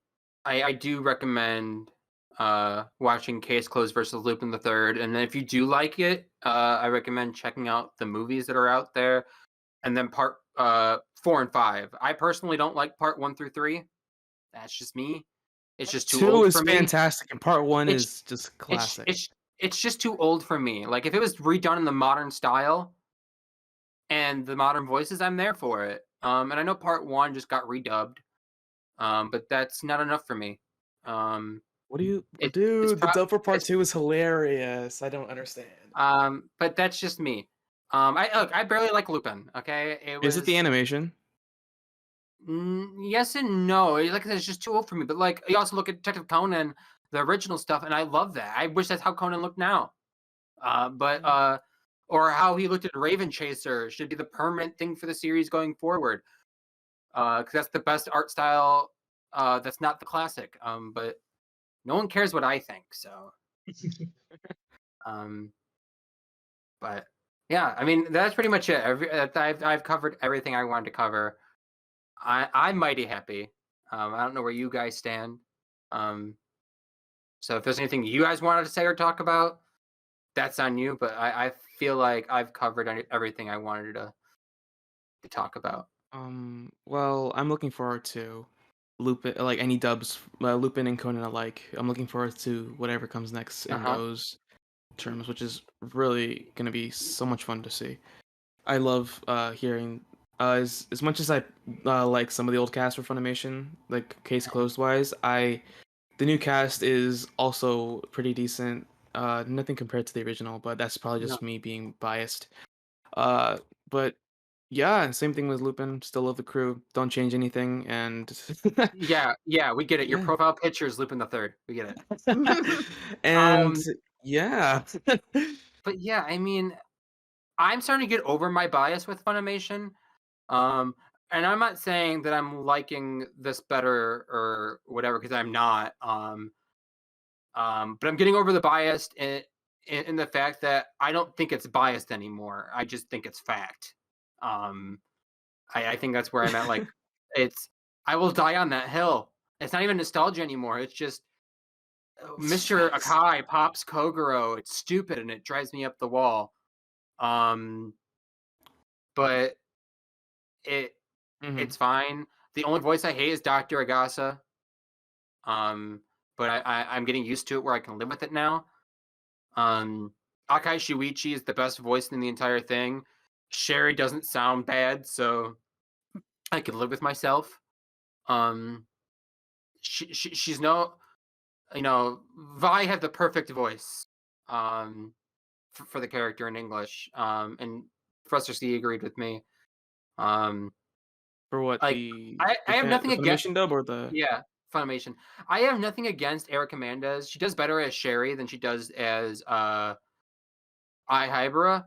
I do recommend watching Case Closed versus Lupin the Third, and then if you do like it, I recommend checking out the movies that are out there, and then part 4 and 5. I personally don't like part 1 through 3. That's just me. It's just too
2
old
is
for me.
fantastic, and part 1
It's-
is just classic.
It's just too old for me. Like if it was redone in the modern style and the modern voices, I'm there for it. And I know part 1 just got redubbed, but that's not enough for me.
What do you,
it's
dude? The dub for part
it's-
2 is hilarious. I don't understand.
But that's just me. I barely like Lupin. Okay,
Is it the animation?
Yes and no. Like I said, it's just too old for me. But like, you also look at Detective Conan, the original stuff, and I love that. I wish that's how Conan looked now. Or how he looked at Raven Chaser should be the permanent thing for the series going forward. Because that's the best art style. That's not the classic. But no one cares what I think. So, but yeah, I mean that's pretty much it. I've covered everything I wanted to cover. I'm mighty happy. I don't know where you guys stand. So if there's anything you guys wanted to say or talk about, that's on you. But I feel like I've covered everything I wanted to talk about.
Well, I'm looking forward to Lupin, like any dubs, Lupin and Conan alike. I'm looking forward to whatever comes next in those terms, which is really gonna be so much fun to see. I love hearing as much as I like some of the old cast for Funimation, like Case Closed wise. The new cast is also pretty decent. Nothing compared to the original, but that's probably just me being biased. But yeah, same thing with Lupin. Still love the crew. Don't change anything, and
Yeah, we get it. Your
yeah,
profile picture is Lupin the Third. We get it.
and
Um,
yeah.
but yeah, I mean, I'm starting to get over my bias with Funimation. Um, and I'm not saying that I'm liking this better or whatever, because I'm not. But I'm getting over the bias in the fact that I don't think it's biased anymore. I just think it's fact. Um, I think that's where I'm at. Like, it's I will die on that hill. It's not even nostalgia anymore. It's just Mr.
Facts.
Akai pops Kogoro. It's stupid and it drives me up the wall. Um, but it
Mhm.
it's fine. The only voice I hate is Dr. Agasa. Um, but I'm getting used to it where I can live with it now. Akai Shuichi is the best voice in the entire thing. Sherry doesn't sound bad, so I can live with myself. Um, she's no, Vi had the perfect voice, um, for the character in English. And Professor C agreed with me. Um,
For what
like I have nothing
the
against,
Funimation dub or the
yeah, Funimation. I have nothing against Erica Mendez. She does better as Sherry than she does as I Hybera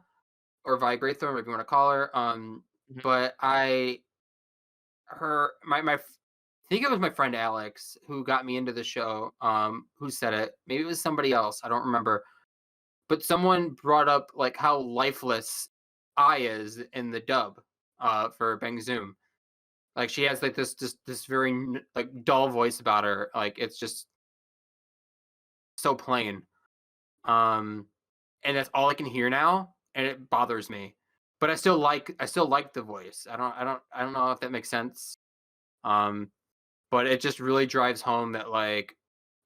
or Vibrator, whatever you want to call her.
Mhm.
But I think it was my friend Alex who got me into the show. Who said it? Maybe it was somebody else. I don't remember. But someone brought up like how lifeless I is in the dub for BangZoom. Like she has like this very like dull voice about her. Like it's just so plain. Um, and that's all I can hear now, and it bothers me. But I still like the voice. I don't know if that makes sense. Um, but it just really drives home that like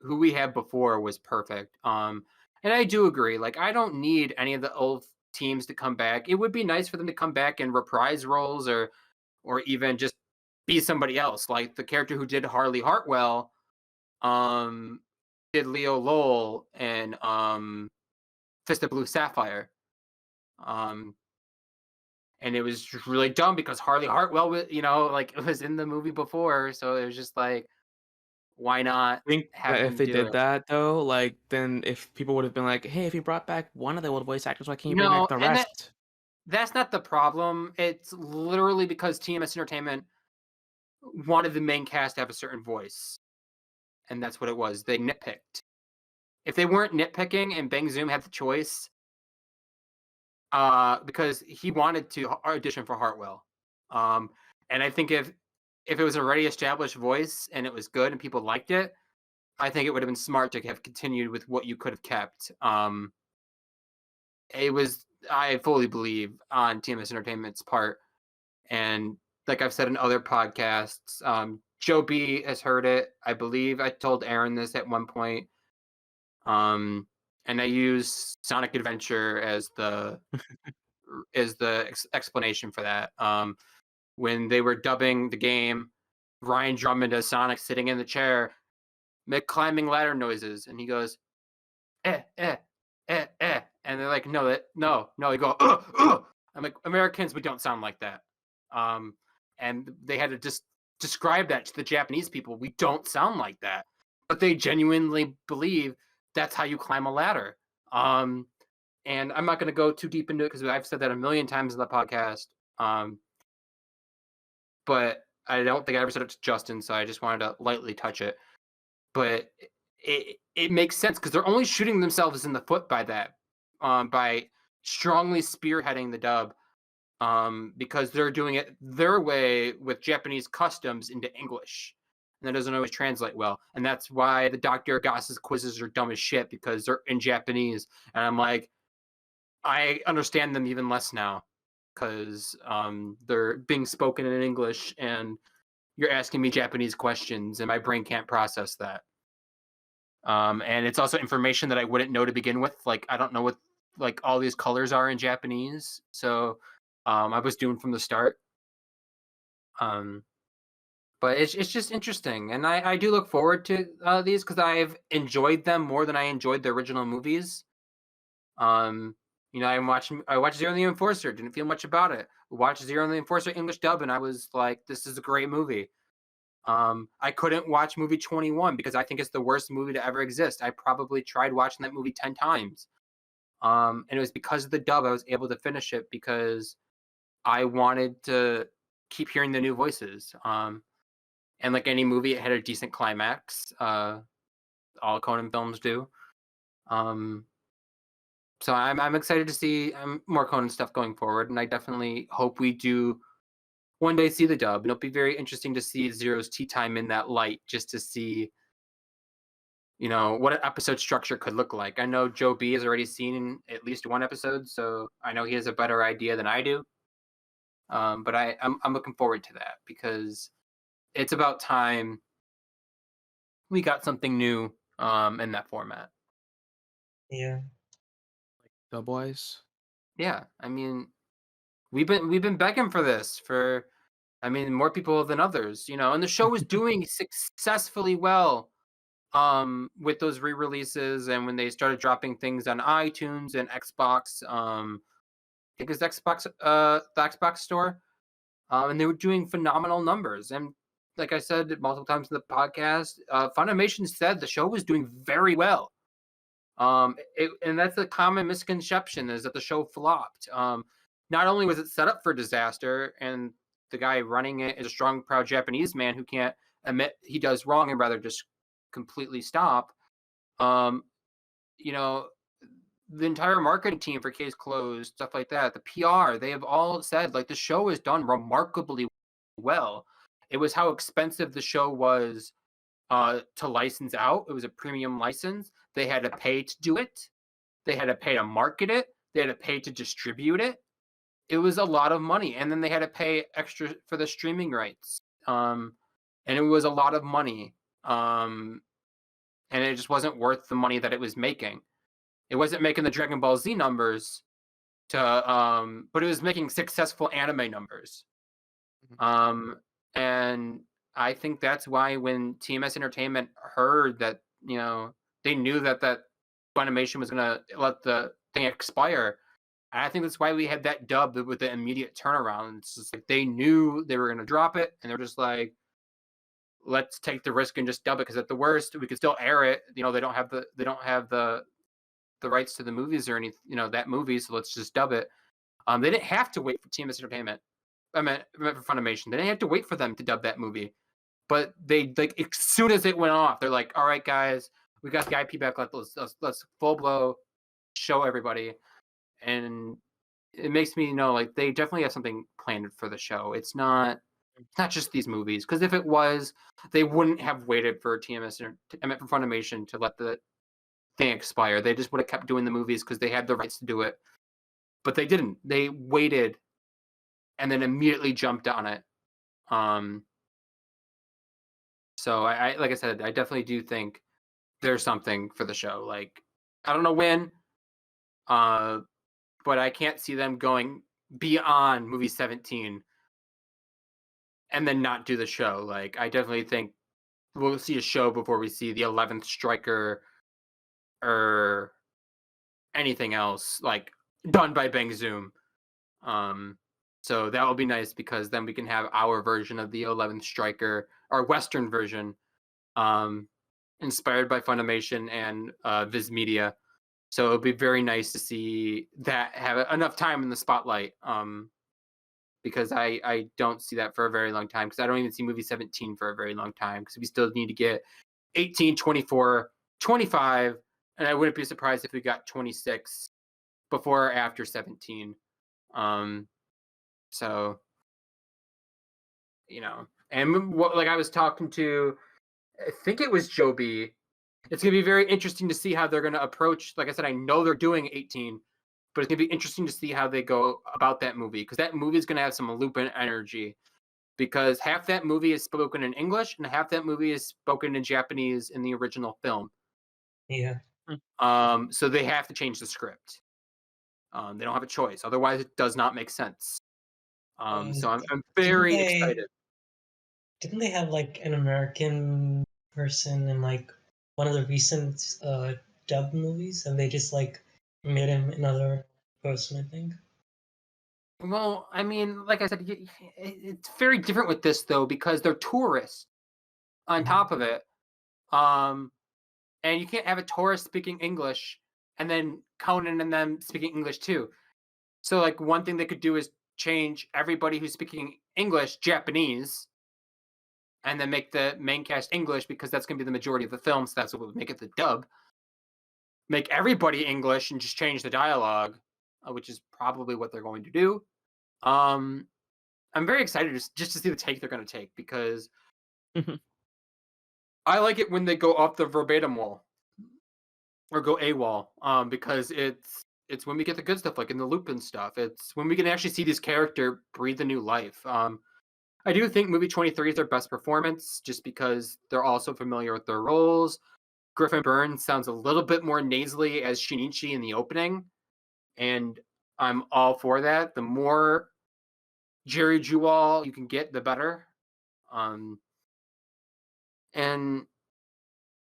who we had before was perfect. And I do agree. Like I don't need any of the old teams to come back. It would be nice for them to come back and reprise roles or even just be somebody else. Like the character who did Harley Hartwell, um, did Leo Lowell and Fist of Blue Sapphire. Um, and it was just really dumb because Harley Hartwell, like it was in the movie before, so it was just like, why not
I think
have
that if
him
they
do
did
it?
that though, like then if people would have been like, "Hey, if you brought back one of the old voice actors, why can't you bring back
No,
the
and
rest?"
that's not the problem. It's literally because TMS Entertainment wanted the main cast to have a certain voice, and that's what it was. They nitpicked. If they weren't nitpicking and Bang Zoom had the choice, because he wanted to audition for Hartwell. Um, and I think if it was a already established voice and it was good and people liked it, I think it would have been smart to have continued with what you could have kept. It was I fully believe on TMS Entertainment's part, and like I've said in other podcasts, Joe B has heard it. I believe I told Aaron this at one point. And I use Sonic Adventure as the explanation for that. When they were dubbing the game, Ryan Drummond as Sonic sitting in the chair, make climbing ladder noises, and he goes, eh, eh, and they're like, no. You go, I'm like, Americans, we don't sound like that. And they had to just describe that to the Japanese people. We don't sound like that, but they genuinely believe that's how you climb a ladder. And I'm not going to go too deep into it because I've said that a million times in the podcast. But I don't think I ever said it to Justin, so I just wanted to lightly touch it. But it makes sense because they're only shooting themselves in the foot by that, by strongly spearheading the dub, because they're doing it their way with Japanese customs into English, and that doesn't always translate well. And that's why the Dr. Agasa's quizzes are dumb as shit because they're in Japanese, and I'm like, I understand them even less now because they're being spoken in English, and you're asking me Japanese questions, and my brain can't process that. And it's also information that I wouldn't know to begin with. Like I don't know what like all these colors are in Japanese, so I was doomed from the start. Um, but it's just interesting, and I do look forward to these because I've enjoyed them more than I enjoyed the original movies. Um, You know, I watched Zero and the Enforcer, didn't feel much about it. Watched Zero and the Enforcer English dub, and I was like, this is a great movie. I couldn't watch movie 21 because I think it's the worst movie to ever exist. I probably tried watching that movie 10 times. And it was because of the dub I was able to finish it because I wanted to keep hearing the new voices. And like any movie, it had a decent climax. All Conan films do. So I'm excited to see more Conan stuff going forward, and I definitely hope we do one day see the dub. It'll be very interesting to see Zero's tea time in that light, just to see, you know, what an episode structure could look like. I know Joe B has already seen at least one episode, so I know he has a better idea than I do. But I'm looking forward to that because it's about time we got something new in that format.
Yeah.
Dubwise.
Yeah, I mean, we've been begging for this for, I mean, more people than others, you know, and the show was doing successfully well with those re-releases and when they started dropping things on iTunes and Xbox, I think it's Xbox, the Xbox store, and they were doing phenomenal numbers. And like I said multiple times in the podcast, Funimation said the show was doing very well. And that's a common misconception, is that the show flopped. Not only was it set up for disaster, and the guy running it is a strong, proud Japanese man who can't admit he does wrong and rather just completely stop. You know, the entire marketing team for Case Closed, stuff like that, the PR, they have all said like the show is done remarkably well. It was how expensive the show was to license out. It was a premium license. They had to pay to do it. They had to pay to market it. They had to pay to distribute it. It was a lot of money, and then they had to pay extra for the streaming rights. And it was a lot of money. And it just wasn't worth the money that it was making. It wasn't making the Dragon Ball Z numbers but it was making successful anime numbers. And I think that's why when TMS Entertainment heard that, you know, they knew that Funimation was going to let the thing expire. And I think that's why we had that dub with the immediate turnaround. It's just like they knew they were going to drop it, and they're just like, let's take the risk and just dub it, because at the worst we could still air it. You know, they don't have the rights to the movies or any, you know, that movie, so let's just dub it. They didn't have to wait for TMS Entertainment. I meant for Funimation. They didn't have to wait for them to dub that movie. But they, like, as soon as it went off, they're like, all right, guys, we got the IP back. Let's full blow show everybody. And it makes me know, like, they definitely have something planned for the show. It's not just these movies. Because if it was, they wouldn't have waited for for Funimation to let the thing expire. They just would have kept doing the movies because they had the rights to do it. But they didn't. They waited and then immediately jumped on it. So I like I said, I definitely do think there's something for the show. Like, I don't know when, but I can't see them going beyond movie 17 and then not do the show. Like, I definitely think we'll see a show before we see the 11th Striker or anything else, like, done by BangZoom. So that will be nice, because then we can have our version of the 11th Striker, our Western version, inspired by Funimation and Viz Media. So it'll be very nice to see that have enough time in the spotlight, because I don't see that for a very long time, because I don't even see movie 17 for a very long time, because we still need to get 18, 24, 25, and I wouldn't be surprised if we got 26 before or after 17. So, you know, and like I was talking to, I think it was Joe B. It's going to be very interesting to see how they're going to approach. Like I said, I know they're doing 18, but it's going to be interesting to see how they go about that movie, because that movie is going to have some Lupin energy, because half that movie is spoken in English and half that movie is spoken in Japanese in the original film.
Yeah.
So they have to change the script. They don't have a choice. Otherwise, it does not make sense. So I'm very excited.
Didn't they have like an American person in like one of the recent dub movies, and they just like made him another person, I think.
Well, I mean, like I said, it's very different with this though because they're tourists. On top of it, and you can't have a tourist speaking English and then Conan and them speaking English too. So, like, one thing they could do is change everybody who's speaking English Japanese, and then make the main cast English because that's going to be the majority of the film. So that's what would make it the dub. Make everybody English and just change the dialogue, which is probably what they're going to do. I'm very excited just to see the take they're going to take because I like it when they go off the verbatim wall or go AWOL, because it's when we get the good stuff, like in the Lupin stuff. It's when we can actually see this character breathe a new life. I do think movie 23 is their best performance, just because they're also familiar with their roles. Griffin Burns sounds a little bit more nasally as Shinichi in the opening, and I'm all for that. The more Jerry Jewell you can get, the better. And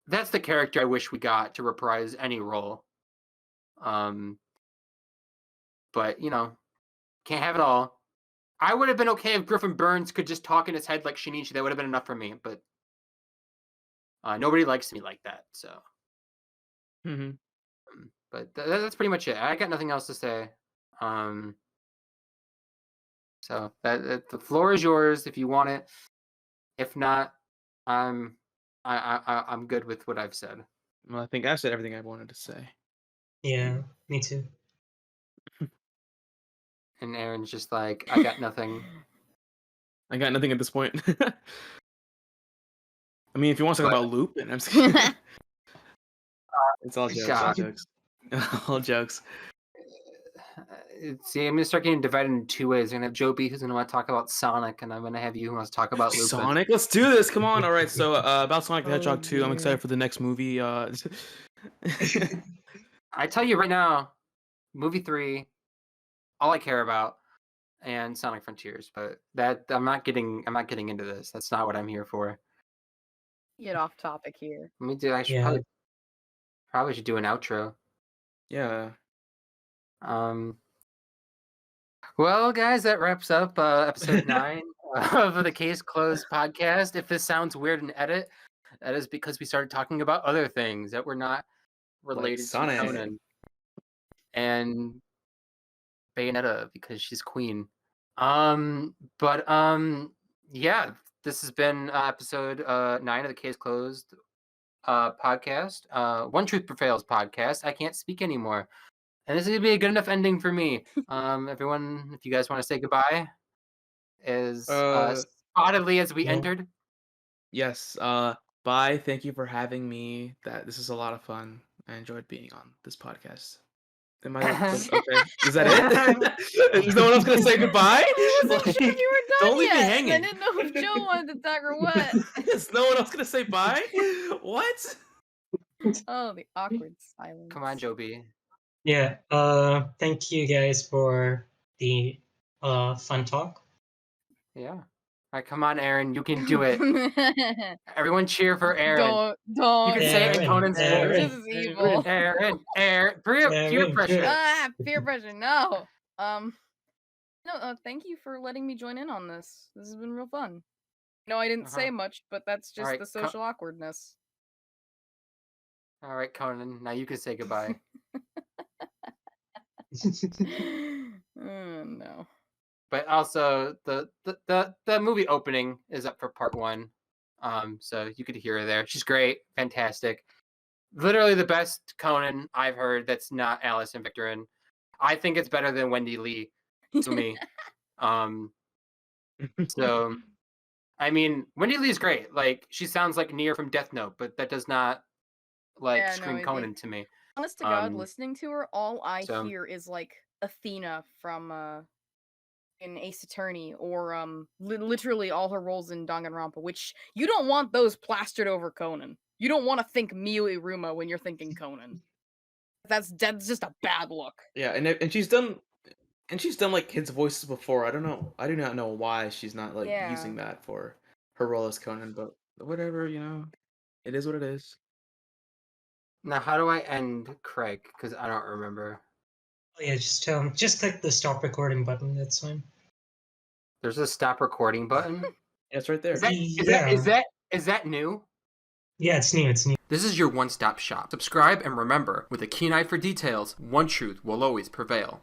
that's the character I wish we got to reprise any role. But can't have it all. I would have been okay if Griffin Burns could just talk in his head like Shinichi. That would have been enough for me. But nobody likes me like that. So, but that's pretty much it. I got nothing else to say. So that the floor is yours if you want it. If not, I'm good with what I've said.
Well, I think I've said everything I wanted to say.
Yeah, me too.
And Aaron's just like, I got nothing.
I got nothing at this point. I mean, if you want to talk about Lupin, I'm just kidding. It's all jokes. All jokes. All jokes.
See, I'm gonna start getting divided in two ways. I'm gonna have Joe B, who's gonna want to talk about Sonic, and I'm gonna have you who wants to talk about Lupin.
Sonic, let's do this. Come on. All right. So about Sonic the Hedgehog 2, I'm excited for the next movie.
I tell you right now, movie 3, all I care about, and Sonic Frontiers. But that I'm not getting into this. That's not what I'm here for.
Get off topic here.
Let me do. I should probably should do an outro.
Yeah.
Well, guys, that wraps up episode 9 of the Case Closed podcast. If this sounds weird in edit, that is because we started talking about other things that were not related to
Sonic.
Conan and Bayonetta because she's queen. Yeah, this has been episode 9 of the Case Closed podcast. One Truth Prevails podcast. I can't speak anymore. And this is going to be a good enough ending for me. Everyone, if you guys want to say goodbye, as spottedly as we entered.
Yes. Bye. Thank you for having me. This is a lot of fun. I enjoyed being on this podcast. Am I okay? Is that it? Is no one else going to say goodbye?
I wasn't sure if you were done
Don't leave me
yet.
hanging.
I didn't know if Joe wanted to talk or what.
Is no one else going to say bye? What?
Oh, the awkward silence.
Come on, Joe B.
Yeah. Thank you guys for the fun talk.
Yeah. All right, come on, Aaron. You can do it. Everyone cheer for Aaron.
Don't.
You can say it in Conan's voice.
This is evil.
Aaron. Peer pressure.
Peer pressure. No. No. Thank you for letting me join in on this. This has been real fun. No, I didn't say much, but that's just the social awkwardness.
All right, Conan. Now you can say goodbye.
No.
But also the movie opening is up for part 1. So you could hear her there. She's great, fantastic. Literally the best Conan I've heard that's not Alice and Victorine. I think it's better than Wendy Lee to me. So I mean, Wendy Lee is great. Like, she sounds like Nier from Death Note, but that does not scream Conan to me.
Honest to God, listening to her, all I hear is like Athena from in Ace Attorney, or literally all her roles in Danganronpa, which you don't want those plastered over Conan. You don't want to think Miyu Iruma when you're thinking Conan. That's just a bad look.
Yeah, and she's done like kids' voices before. I don't know. I do not know why she's not like using that for her role as Conan, but whatever, it is what it is.
Now, how do I end Craig? Because I don't remember.
Oh yeah, just click the stop recording button. That's fine.
There's a stop recording button.
Yeah, it's right there.
Is that new?
Yeah, it's new. It's new.
This is your one-stop shop. Subscribe and remember, with a keen eye for details, one truth will always prevail.